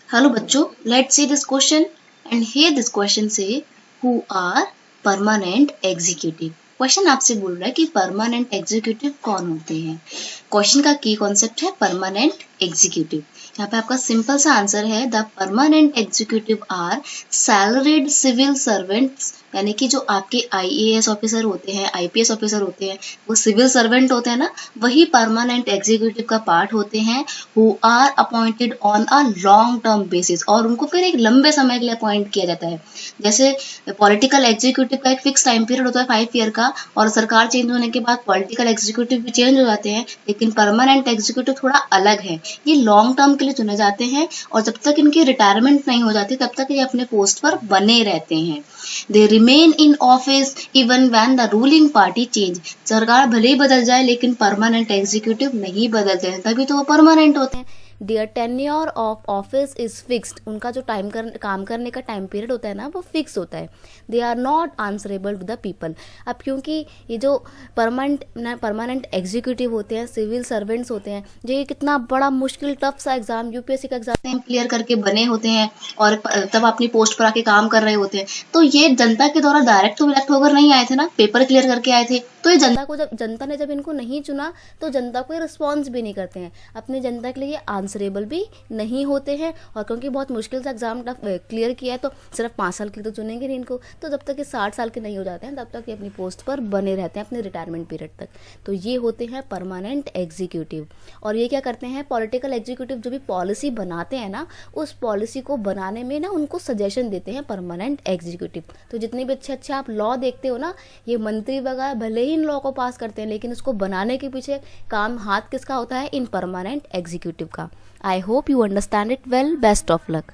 Hello बच्चों, let's see this question and here this question say who are permanent executive। Question आपसे बोल रहा है कि परमानेंट एग्जीक्यूटिव कौन होते हैं। क्वेश्चन का की कॉन्सेप्ट है परमानेंट एग्जीक्यूटिव। यहाँ पे आपका सिंपल सा आंसर है the permanent executive are salaried civil servants, यानी कि जो आपके आईएएस ऑफिसर होते हैं, आईपीएस ऑफिसर होते हैं, वो सिविल सर्वेंट होते हैं ना, वही परमानेंट एग्जीक्यूटिव का पार्ट होते हैं। Who are appointed on a long term basis, और उनको फिर एक लंबे समय के लिए अपॉइंट किया जाता है। जैसे पॉलिटिकल एग्जीक्यूटिव का एक फिक्स टाइम पीरियड होता है 5 ईयर का, और सरकार चेंज होने के बाद पॉलिटिकल एग्जीक्यूटिव भी चेंज हो जाते हैं, लेकिन परमानेंट एग्जीक्यूटिव थोड़ा अलग है। ये लॉन्ग टर्म के लिए चुने जाते हैं और जब तक इनकी रिटायरमेंट नहीं हो जाती तब तक ये अपने पोस्ट पर बने रहते हैं। They remain in office even when the ruling party change. सरकार भले ही बदल जाए लेकिन परमानेंट एग्जीक्यूटिव नहीं बदलते हैं, तभी तो वो परमानेंट होते हैं। Their tenure of office is fixed, उनका जो काम करने का टाइम पीरियड होता है ना वो फिक्स होता है। They are not answerable to the people. अब क्योंकि ये जो परमानेंट एग्जीक्यूटिव होते हैं, सिविल सर्वेंट्स होते हैं, जो ये कितना बड़ा मुश्किल टफ सा एग्जाम, यूपीएससी का एग्जाम क्लियर करके बने होते हैं और तब अपनी पोस्ट पर आके काम कर रहे होते हैं, तो ये जनता के द्वारा डायरेक्ट तो इलेक्ट होकर नहीं आए थे ना, पेपर क्लियर करके आए थे। तो ये जनता ने जब इनको नहीं चुना तो जनता को रिस्पॉन्स भी नहीं करते हैं, अपनी जनता के लिए आंसरेबल भी नहीं होते हैं। और क्योंकि बहुत मुश्किल से एग्जाम क्लियर किया है तो सिर्फ 5 साल के लिए तो चुनेंगे नहीं इनको, तो जब तक ये 60 साल के नहीं हो जाते हैं तब तक ये अपनी पोस्ट पर बने रहते हैं अपने रिटायरमेंट पीरियड तक। तो ये होते हैं परमानेंट एग्जीक्यूटिव। और ये क्या करते हैं, पॉलिटिकल एग्जीक्यूटिव जो भी पॉलिसी बनाते हैं ना, उस पॉलिसी को बनाने में ना उनको सजेशन देते हैं परमानेंट एग्जीक्यूटिव। तो जितने भी अच्छे अच्छे आप लॉ देखते हो ना, ये मंत्री वगैरह भले ही इन लॉ को पास करते हैं लेकिन उसको बनाने के पीछे काम हाथ किसका होता है, इन परमानेंट एग्जीक्यूटिव का। I hope you understand it well. Best of luck.